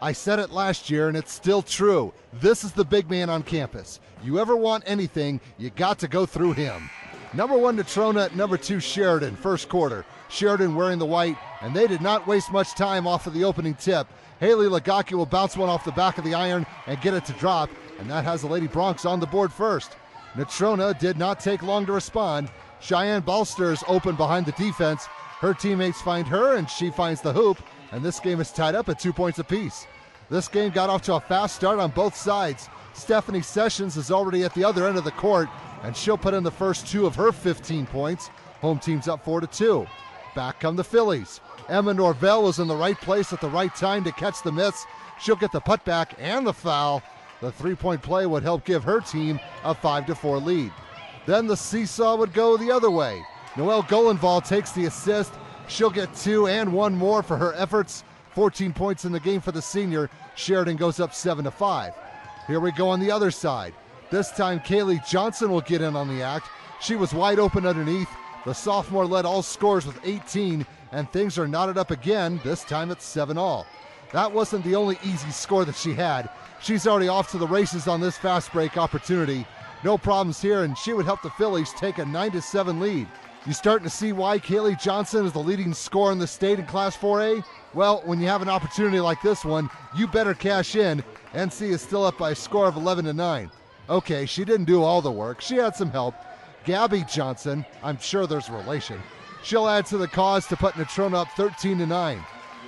I said it last year, and it's still true. This is the big man on campus. You ever want anything, you got to go through him. Number 1, Natrona. Number 2, Sheridan. First quarter. Sheridan wearing the white, and they did not waste much time off of the opening tip. Haley Lagaki will bounce one off the back of the iron and get it to drop, and that has the Lady Bronx on the board first. Natrona did not take long to respond. Cheyenne Balster is open behind the defense. Her teammates find her, and she finds the hoop, and this game is tied up at 2 points apiece. This game got off to a fast start on both sides. Stephanie Sessions is already at the other end of the court, and she'll put in the first 2 of her 15 points. Home team's up 4-2. Back come the Phillies. Emma Norvell was in the right place at the right time to catch the miss. She'll get the putback and the foul. The three-point play would help give her team a 5-4 lead. Then the seesaw would go the other way. Noelle Golenval takes the assist. She'll get 2 and 1 more for her efforts. 14 points in the game for the senior. Sheridan goes up 7-5. Here we go on the other side. This time Kaylee Johnson will get in on the act. She was wide open underneath. The sophomore led all scorers with 18, and things are knotted up again. This time it's 7-all. That wasn't the only easy score that she had. She's already off to the races on this fast break opportunity. No problems here, and she would help the Phillies take a 9-7 lead. You starting to see why Kaylee Johnson is the leading scorer in the state in Class 4A? Well, when you have an opportunity like this one, you better cash in. NC is still up by a score of 11-9. Okay, she didn't do all the work. She had some help. Gabby Johnson, I'm sure there's a relation. She'll add to the cause to put Natrona up 13-9.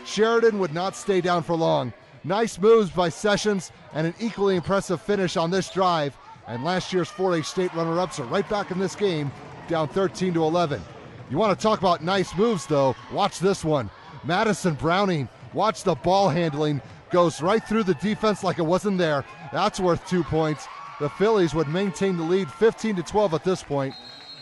Sheridan would not stay down for long. Nice moves by Sessions and an equally impressive finish on this drive. And last year's 4A state runner-ups are right back in this game, down 13-11. You want to talk about nice moves, though? Watch this one. Madison Browning, watch the ball handling. Goes right through the defense like it wasn't there. That's worth 2 points. The Phillies would maintain the lead 15-12 at this point.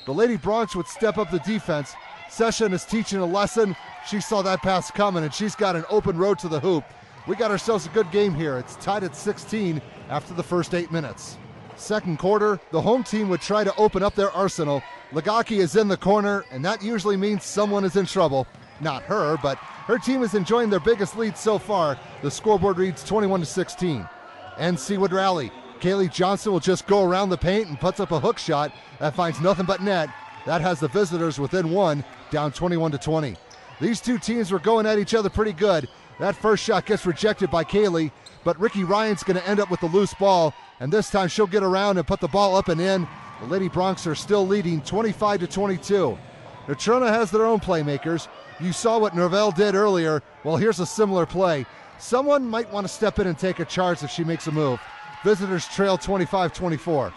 The Lady Bronx would step up the defense. Session is teaching a lesson. She saw that pass coming, and she's got an open road to the hoop. We got ourselves a good game here. It's tied at 16 after the first 8 minutes. Second quarter, the home team would try to open up their arsenal. Lagaki is in the corner, and that usually means someone is in trouble. Not her, but her team is enjoying their biggest lead so far. The scoreboard reads 21-16. NC would rally. Kaylee Johnson will just go around the paint and puts up a hook shot that finds nothing but net. That has the visitors within 1, down 21-20. These two teams were going at each other pretty good. That first shot gets rejected by Kaylee, but Ricky Ryan's going to end up with the loose ball, and this time she'll get around and put the ball up and in. The Lady Bronx are still leading 25-22. Natrona has their own playmakers. You saw what Norvell did earlier. Well, here's a similar play. Someone might want to step in and take a charge if she makes a move. Visitors trail 25-24.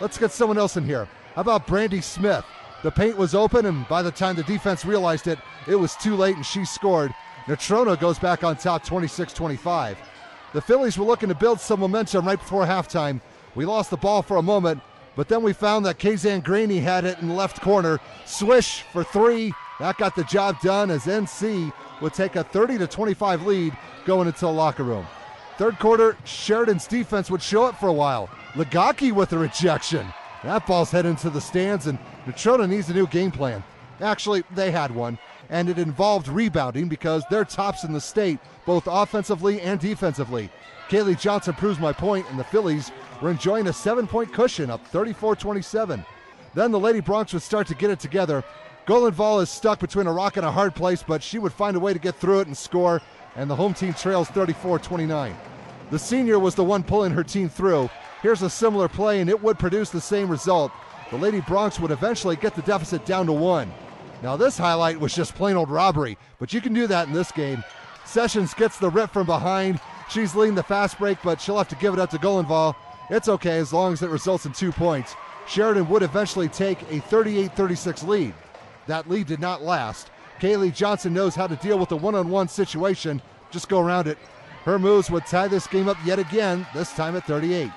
Let's get someone else in here. How about Brandy Smith? The paint was open, and by the time the defense realized it, it was too late and she scored. Natrona goes back on top 26-25. The Phillies were looking to build some momentum right before halftime. We lost the ball for a moment, but then we found that Kazan Graney had it in the left corner. Swish for 3. That got the job done as NC would take a 30-25 lead going into the locker room. Third quarter, Sheridan's defense would show up for a while. Lagaki with a rejection. That ball's headed into the stands, and Natrona needs a new game plan. Actually, they had one, and it involved rebounding because they're tops in the state, both offensively and defensively. Kaylee Johnson proves my point, and the Phillies were enjoying a 7-point cushion, up 34-27. Then the Lady Bronx would start to get it together. Golenval is stuck between a rock and a hard place, but she would find a way to get through it and score, and the home team trails 34-29. The senior was the one pulling her team through. Here's a similar play, and it would produce the same result. The Lady Bronx would eventually get the deficit down to 1. Now this highlight was just plain old robbery, but you can do that in this game. Sessions gets the rip from behind. She's leading the fast break, but she'll have to give it up to Golenval. It's okay as long as it results in 2 points. Sheridan would eventually take a 38-36 lead. That lead did not last. Kaylee Johnson knows how to deal with a one-on-one situation. Just go around it. Her moves would tie this game up yet again, this time at 38.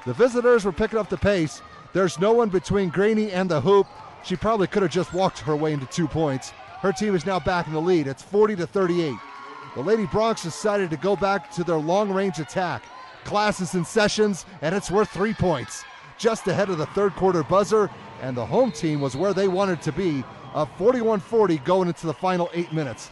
The visitors were picking up the pace. There's no one between Graney and the hoop. She probably could have just walked her way into 2 points. Her team is now back in the lead. It's 40-38. The Lady Bronx decided to go back to their long-range attack. Classes in Sessions, and it's worth 3 points. Just ahead of the third quarter buzzer, and the home team was where they wanted to be, up 41-40 going into the final 8 minutes.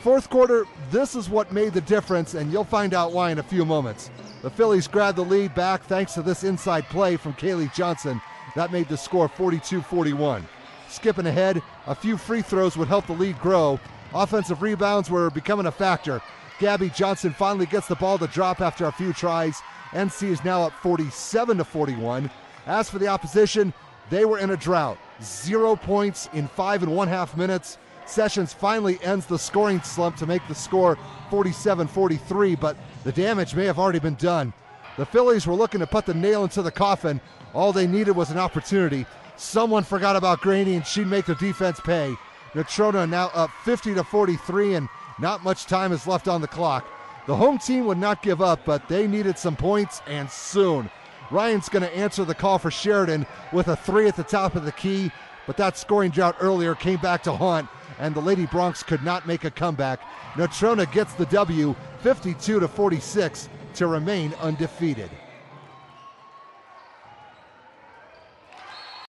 Fourth quarter, this is what made the difference, and you'll find out why in a few moments. The Phillies grabbed the lead back thanks to this inside play from Kaylee Johnson. That made the score 42-41. Skipping ahead, a few free throws would help the lead grow. Offensive rebounds were becoming a factor. Gabby Johnson finally gets the ball to drop after a few tries. NC is now up 47-41. As for the opposition, they were in a drought. 0 points in 5 1/2 minutes. Sessions finally ends the scoring slump to make the score 47-43, but the damage may have already been done. The Phillies were looking to put the nail into the coffin. All they needed was an opportunity. Someone forgot about Graney, and she'd make the defense pay. Natrona now up 50-43, and not much time is left on the clock. The home team would not give up, but they needed some points, and soon. Ryan's going to answer the call for Sheridan with a 3 at the top of the key, but that scoring drought earlier came back to haunt, and the Lady Bronx could not make a comeback. Natrona gets the W, 52-46, to remain undefeated.